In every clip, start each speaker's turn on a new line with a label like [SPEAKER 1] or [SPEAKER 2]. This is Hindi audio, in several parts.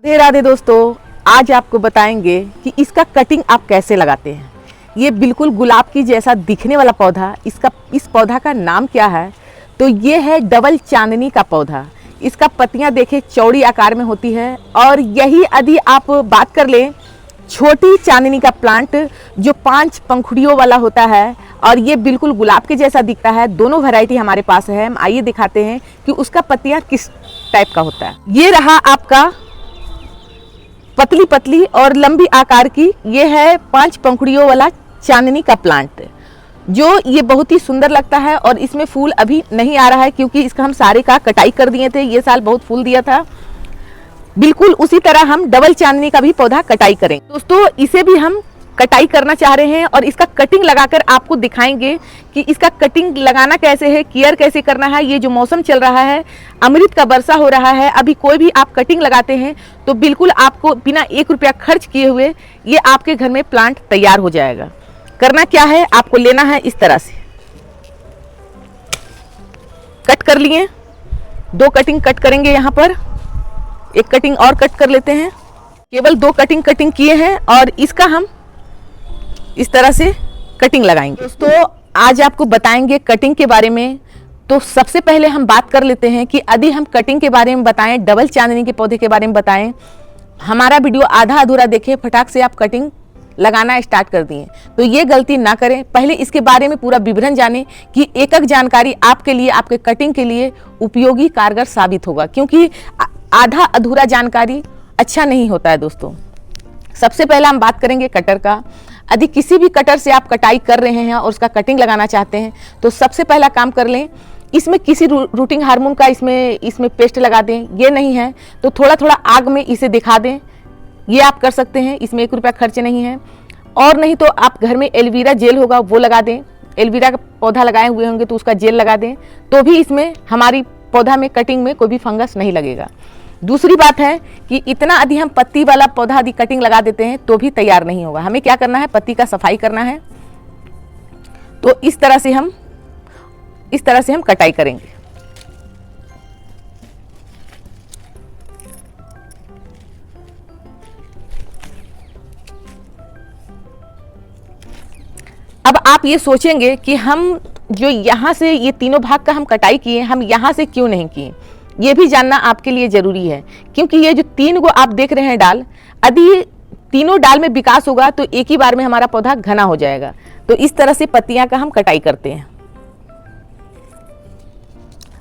[SPEAKER 1] राधे राधे दोस्तों, आज आपको बताएंगे कि इसका कटिंग आप कैसे लगाते हैं। ये बिल्कुल गुलाब की जैसा दिखने वाला पौधा, इस पौधा का नाम क्या है? तो ये है डबल चांदनी का पौधा। इसका पत्तियां देखें चौड़ी आकार में होती है। और यही यदि आप बात कर लें छोटी चांदनी का प्लांट जो 5 पंखुड़ियों वाला होता है और ये बिल्कुल गुलाब के जैसा दिखता है। दोनों वैरायटी हमारे पास है। हम आइए दिखाते हैं कि उसका पत्तियां किस टाइप का होता है। ये रहा आपका पतली पतली और लंबी आकार की, ये है 5 पंखुड़ियों वाला चांदनी का प्लांट जो ये बहुत ही सुंदर लगता है। और इसमें फूल अभी नहीं आ रहा है क्योंकि इसका हम सारे का कटाई कर दिए थे। ये साल बहुत फूल दिया था। बिल्कुल उसी तरह हम डबल चांदनी का भी पौधा कटाई करें। दोस्तों इसे भी हम कटाई करना चाह रहे हैं और इसका कटिंग लगाकर आपको दिखाएंगे कि इसका कटिंग लगाना कैसे है, केयर कैसे करना है। ये जो मौसम चल रहा है, अमृत का वर्षा हो रहा है, अभी कोई भी आप कटिंग लगाते हैं तो बिल्कुल आपको बिना 1 रुपया खर्च किए हुए ये आपके घर में प्लांट तैयार हो जाएगा। करना क्या है, आपको लेना है इस तरह से, कट कर लिए, 2 कटिंग कट करेंगे। यहाँ पर एक कटिंग और कट कर लेते हैं। केवल 2 कटिंग किए हैं और इसका हम इस तरह से कटिंग लगाएंगे। दोस्तों आज आपको बताएंगे कटिंग के बारे में। तो सबसे पहले हम बात कर लेते हैं कि यदि हम कटिंग के बारे में बताएं, डबल चांदनी के पौधे के बारे में बताएं, हमारा वीडियो आधा अधूरा देखें, फटाक से आप कटिंग लगाना स्टार्ट कर दिए तो ये गलती ना करें। पहले इसके बारे में पूरा विवरण जानें कि एक जानकारी आपके लिए, आपके कटिंग के लिए उपयोगी कारगर साबित होगा, क्योंकि आधा अधूरा जानकारी अच्छा नहीं होता है। दोस्तों सबसे पहले हम बात करेंगे कटर का। यदि किसी भी कटर से आप कटाई कर रहे हैं और उसका कटिंग लगाना चाहते हैं तो सबसे पहला काम कर लें, इसमें किसी रूटिंग हार्मोन का इसमें पेस्ट लगा दें। ये नहीं है तो थोड़ा थोड़ा आग में इसे दिखा दें, ये आप कर सकते हैं। इसमें 1 रुपया खर्च नहीं है। और नहीं तो आप घर में एलोवेरा जेल होगा वो लगा दें। एलोवेरा का पौधा लगाए हुए होंगे तो उसका जेल लगा दें, तो भी इसमें हमारी पौधा में कटिंग में कोई भी फंगस नहीं लगेगा। दूसरी बात है कि इतना यदि हम पत्ती वाला पौधा यदि कटिंग लगा देते हैं तो भी तैयार नहीं होगा। हमें क्या करना है, पत्ती का सफाई करना है। तो इस तरह से हम कटाई करेंगे। अब आप ये सोचेंगे कि हम जो यहाँ से ये तीनों भाग का हम कटाई किए, हम यहाँ से क्यों नहीं किए। ये भी जानना आपके लिए जरूरी है, क्योंकि ये जो 3 गो आप देख रहे हैं डाल, यदि तीनों डाल में विकास होगा तो एक ही बार में हमारा पौधा घना हो जाएगा। तो इस तरह से पत्तियां का हम कटाई करते हैं।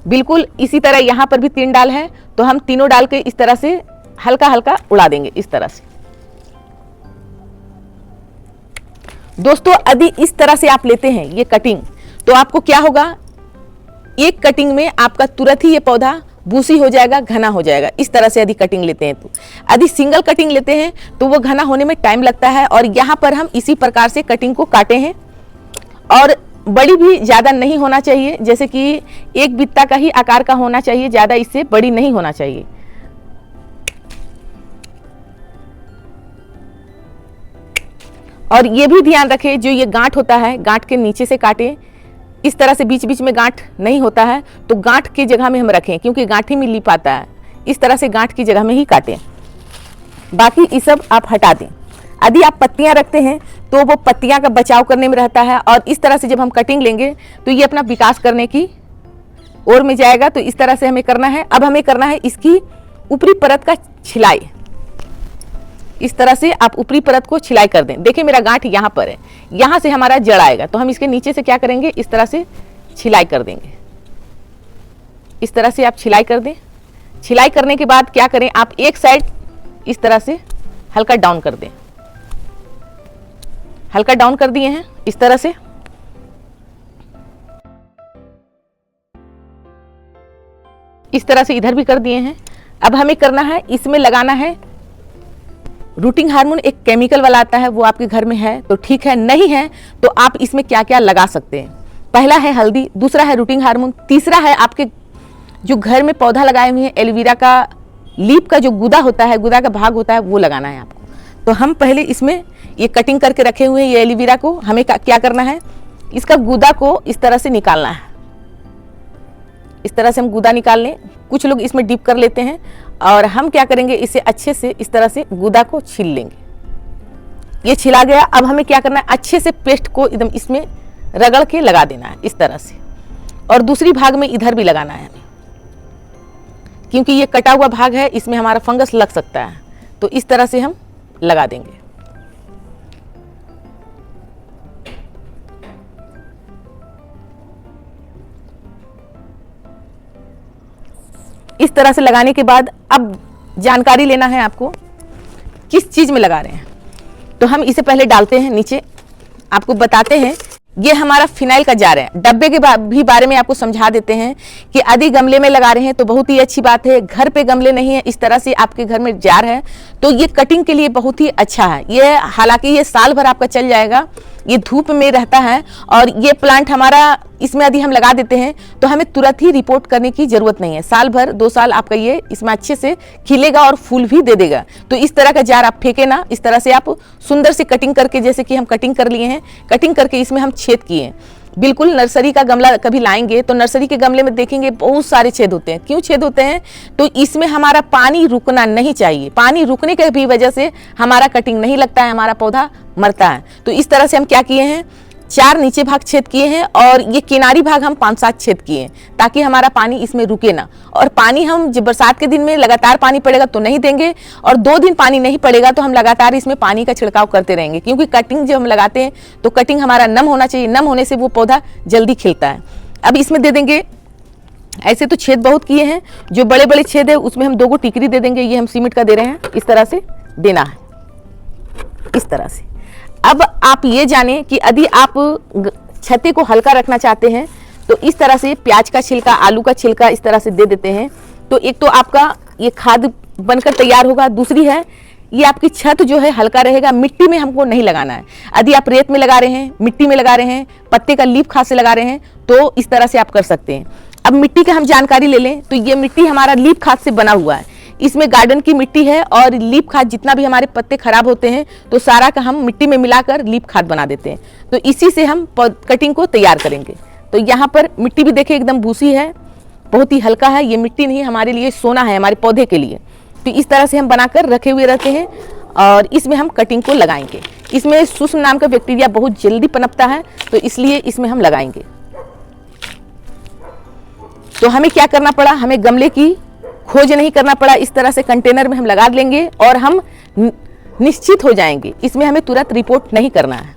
[SPEAKER 1] बिल्कुल इसी तरह यहाँ पर भी 3 डाल है तो हम तीनों डाल के इस तरह से हल्का हल्का उड़ा देंगे इस तरह से। दोस्तों यदि इस तरह से आप लेते हैं ये कटिंग तो आपको क्या होगा, एक कटिंग में आपका तुरंत ही ये पौधा बूसी हो जाएगा, घना हो जाएगा। इस तरह से यदि कटिंग लेते हैं तो, यदि सिंगल कटिंग लेते हैं तो वो घना होने में टाइम लगता है। और यहाँ पर हम इसी प्रकार से कटिंग को काटे हैं और बड़ी भी ज़्यादा नहीं होना चाहिए, जैसे कि 1 बित्ता का ही आकार का होना चाहिए, ज़्यादा इससे बड़ी नहीं होना चाहिए। और ये भी ध्यान रखें जो ये गांठ होता है, गांठ के नीचे से काटें। इस तरह से बीच बीच में गांठ नहीं होता है तो गांठ की जगह में हम रखें, क्योंकि गांठ ही में लिप आता है। इस तरह से गांठ की जगह में ही काटें, बाकी ये सब आप हटा दें। यदि आप पत्तियां रखते हैं तो वो पत्तियां का बचाव करने में रहता है। और इस तरह से जब हम कटिंग लेंगे तो ये अपना विकास करने की ओर में जाएगा। तो इस तरह से हमें करना है। अब हमें करना है इसकी ऊपरी परत का छिलाई। इस तरह से आप ऊपरी परत को छिलाई कर दें। देखिए मेरा गांठ यहाँ पर है, यहाँ से हमारा जड़ आएगा तो हम इसके नीचे से क्या करेंगे, इस तरह से छिलाई कर देंगे। इस तरह से आप छिलाई कर दें। छिलाई करने के बाद क्या करें, आप एक साइड इस तरह से हल्का डाउन कर दें। हल्का डाउन कर दिए हैं इस तरह से। इस तरह से इधर भी कर दिए हैं। अब हमें करना है, इसमें लगाना है रूटिंग हार्मोन। एक केमिकल वाला आता है, वो आपके घर में है तो ठीक है, नहीं है तो आप इसमें क्या क्या लगा सकते हैं। पहला है हल्दी, दूसरा है रूटिंग हार्मोन, तीसरा है आपके जो घर में पौधा लगाए हुए हैं एलोवेरा का लीफ का जो गुदा होता है, गुदा का भाग होता है, वो लगाना है आपको। तो हम पहले इसमें ये कटिंग करके रखे हुए हैं ये एलोवेरा को, हमें क्या करना है, इसका गुदा को इस तरह से निकालना है। इस तरह से हम गुदा निकाल लें। कुछ लोग इसमें डिप कर लेते हैं और हम क्या करेंगे, इसे अच्छे से इस तरह से गूदा को छील लेंगे। ये छिला गया। अब हमें क्या करना है, अच्छे से पेस्ट को एकदम इसमें रगड़ के लगा देना है इस तरह से, और दूसरी भाग में इधर भी लगाना है हमें, क्योंकि ये कटा हुआ भाग है, इसमें हमारा फंगस लग सकता है। तो इस तरह से हम लगा देंगे। इस तरह से लगाने के बाद अब जानकारी लेना है आपको किस चीज में लगा रहे हैं। तो हम इसे पहले डालते हैं नीचे, आपको बताते हैं। ये हमारा फिनाइल का जार है। डब्बे के भी बारे में आपको समझा देते हैं कि यदि गमले में लगा रहे हैं तो बहुत ही अच्छी बात है। घर पे गमले नहीं है, इस तरह से आपके घर में जार है, तो ये कटिंग के लिए बहुत ही अच्छा है। ये हालांकि ये साल भर आपका चल जाएगा, ये धूप में रहता है, और ये प्लांट हमारा इसमें यदि हम लगा देते हैं तो हमें तुरंत ही रिपोर्ट करने की जरूरत नहीं है। साल भर 2 साल आपका ये इसमें अच्छे से खिलेगा और फूल भी दे देगा। तो इस तरह का जार आप फेंके ना, इस तरह से आप सुंदर से कटिंग करके, जैसे कि हम कटिंग कर लिए हैं, कटिंग करके इसमें हम छेद किए। बिल्कुल नर्सरी का गमला कभी लाएंगे तो नर्सरी के गमले में देखेंगे बहुत सारे छेद होते हैं। क्यों छेद होते हैं? तो इसमें हमारा पानी रुकना नहीं चाहिए। पानी रुकने की भी वजह से हमारा कटिंग नहीं लगता है, हमारा पौधा मरता है। तो इस तरह से हम क्या किए हैं, 4 नीचे भाग छेद किए हैं, और ये किनारी भाग हम 5-7 छेद किए हैं, ताकि हमारा पानी इसमें रुके ना। और पानी हम जब बरसात के दिन में लगातार पानी पड़ेगा तो नहीं देंगे, और 2 दिन पानी नहीं पड़ेगा तो हम लगातार इसमें पानी का छिड़काव करते रहेंगे, क्योंकि कटिंग जब हम लगाते हैं तो कटिंग हमारा नम होना चाहिए। नम होने से वो पौधा जल्दी खिलता है। अब इसमें दे देंगे, ऐसे तो छेद बहुत किए हैं, जो बड़े बड़े छेद है उसमें हम 2 गो टिकरी दे देंगे। ये हम सीमेंट का दे रहे हैं, इस तरह से देना है, इस तरह से। अब आप ये जानें कि यदि आप छत्ते को हल्का रखना चाहते हैं तो इस तरह से प्याज का छिलका, आलू का छिलका इस तरह से दे देते हैं, तो एक तो आपका ये खाद बनकर तैयार होगा। दूसरी है, ये आपकी छत जो है हल्का रहेगा। मिट्टी में हमको नहीं लगाना है। यदि आप रेत में लगा रहे हैं, मिट्टी में लगा रहे हैं, पत्ते का लीफ खाद से लगा रहे हैं, तो इस तरह से आप कर सकते हैं। अब मिट्टी का हम जानकारी ले लें, तो ये मिट्टी हमारा लीफ खाद से बना हुआ है। इसमें गार्डन की मिट्टी है, और लीफ खाद जितना भी हमारे पत्ते खराब होते हैं तो सारा का हम मिट्टी में मिलाकर लीफ खाद बना देते हैं। तो इसी से हम कटिंग को तैयार करेंगे। तो यहाँ पर मिट्टी भी देखिए एकदम भूसी है, बहुत ही हल्का है। ये मिट्टी नहीं, हमारे लिए सोना है, हमारे पौधे के लिए। तो इस तरह से हम बनाकर रखे हुए रहते हैं, और इसमें हम कटिंग को लगाएंगे। इसमें सुस्म नाम का बैक्टीरिया बहुत जल्दी पनपता है, तो इसलिए इसमें हम लगाएंगे। तो हमें क्या करना पड़ा, हमें गमले की खोज नहीं करना पड़ा। इस तरह से कंटेनर में हम लगा लेंगे और हम निश्चित हो जाएंगे। इसमें हमें तुरंत रिपोर्ट नहीं करना है।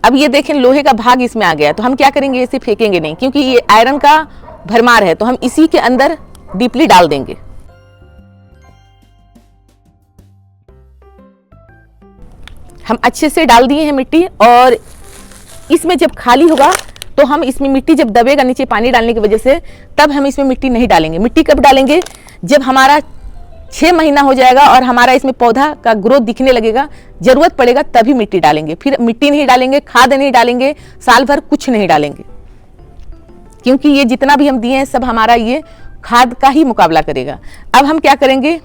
[SPEAKER 1] अब ये देखें, लोहे का भाग इसमें आ गया, तो हम क्या करेंगे, इसे फेंकेंगे नहीं, क्योंकि ये आयरन का भरमार है, तो हम इसी के अंदर डीपली डाल देंगे। हम अच्छे से डाल दिए हैं मिट्टी, और इसमें जब खाली होगा तो हम इसमें मिट्टी जब दबेगा नीचे पानी डालने की वजह से, तब हम इसमें मिट्टी नहीं डालेंगे। मिट्टी कब डालेंगे, जब हमारा 6 महीना हो जाएगा और हमारा इसमें पौधा का ग्रोथ दिखने लगेगा, जरूरत पड़ेगा तभी मिट्टी डालेंगे। फिर मिट्टी नहीं डालेंगे, खाद नहीं डालेंगे, साल भर कुछ नहीं डालेंगे, क्योंकि ये जितना भी हम दिए हैं सब हमारा ये खाद का ही मुकाबला करेगा। अब हम क्या करेंगे,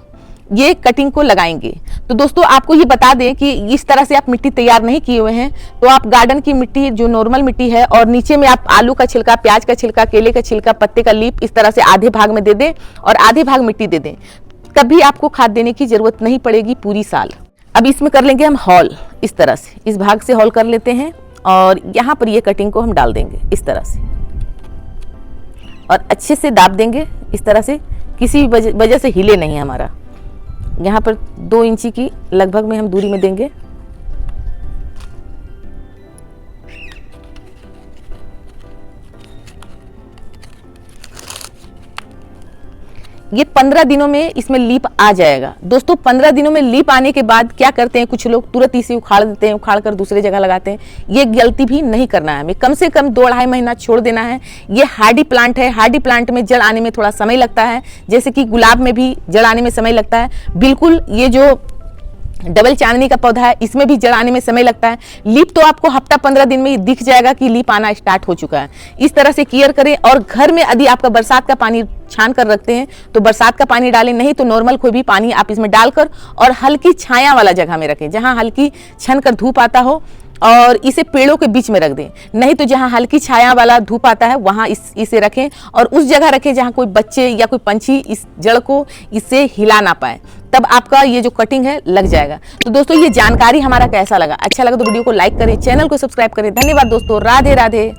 [SPEAKER 1] ये कटिंग को लगाएंगे। तो दोस्तों आपको ये बता दें कि इस तरह से आप मिट्टी तैयार नहीं किए हुए हैं, तो आप गार्डन की मिट्टी जो नॉर्मल मिट्टी है, और नीचे में आप आलू का छिलका, प्याज का छिलका, केले का छिलका, पत्ते का लीफ इस तरह से आधे भाग में दे दें, और आधे भाग मिट्टी दे दें। कभी आपको खाद देने की जरूरत नहीं पड़ेगी पूरी साल। अब इसमें कर लेंगे हम हॉल, इस तरह से इस भाग से हॉल कर लेते हैं, और यहाँ पर ये कटिंग को हम डाल देंगे इस तरह से, और अच्छे से दाब देंगे इस तरह से, किसी वजह से हिले नहीं हमारा। यहाँ पर 2 इंची की लगभग में हम दूरी में देंगे। ये 15 दिनों में इसमें लीप आ जाएगा। दोस्तों 15 दिनों में लीप आने के बाद क्या करते हैं, कुछ लोग तुरंत इसे उखाड़ देते हैं, उखाड़ कर दूसरे जगह लगाते हैं। ये गलती भी नहीं करना है हमें, कम से कम 2-2.5 महीना छोड़ देना है। ये हार्डी प्लांट है, हार्डी प्लांट में जड़ आने में थोड़ा समय लगता है, जैसे कि गुलाब में भी जड़ आने में समय लगता है। बिल्कुल ये जो डबल चांदनी का पौधा है, इसमें भी जड़ आने में समय लगता है। लीप तो आपको हफ्ता 15 दिन में ही दिख जाएगा कि लीप आना स्टार्ट हो चुका है। इस तरह से केयर करें, और घर में यदि आपका बरसात का पानी छान कर रखते हैं तो बरसात का पानी डालें, नहीं तो नॉर्मल कोई भी पानी आप इसमें डालकर और हल्की छाया वाला जगह में रखें, जहां हल्की छन कर धूप आता हो, और इसे पेड़ों के बीच में रख दें, नहीं तो जहाँ हल्की छाया वाला धूप आता है वहाँ इसे रखें, और उस जगह रखें जहाँ कोई बच्चे या कोई पंछी इस जड़ को इससे हिला ना पाए, तब आपका ये जो कटिंग है लग जाएगा। तो दोस्तों ये जानकारी हमारा कैसा लगा, अच्छा लगा तो वीडियो को लाइक करें, चैनल को सब्सक्राइब करें। धन्यवाद दोस्तों, राधे राधे।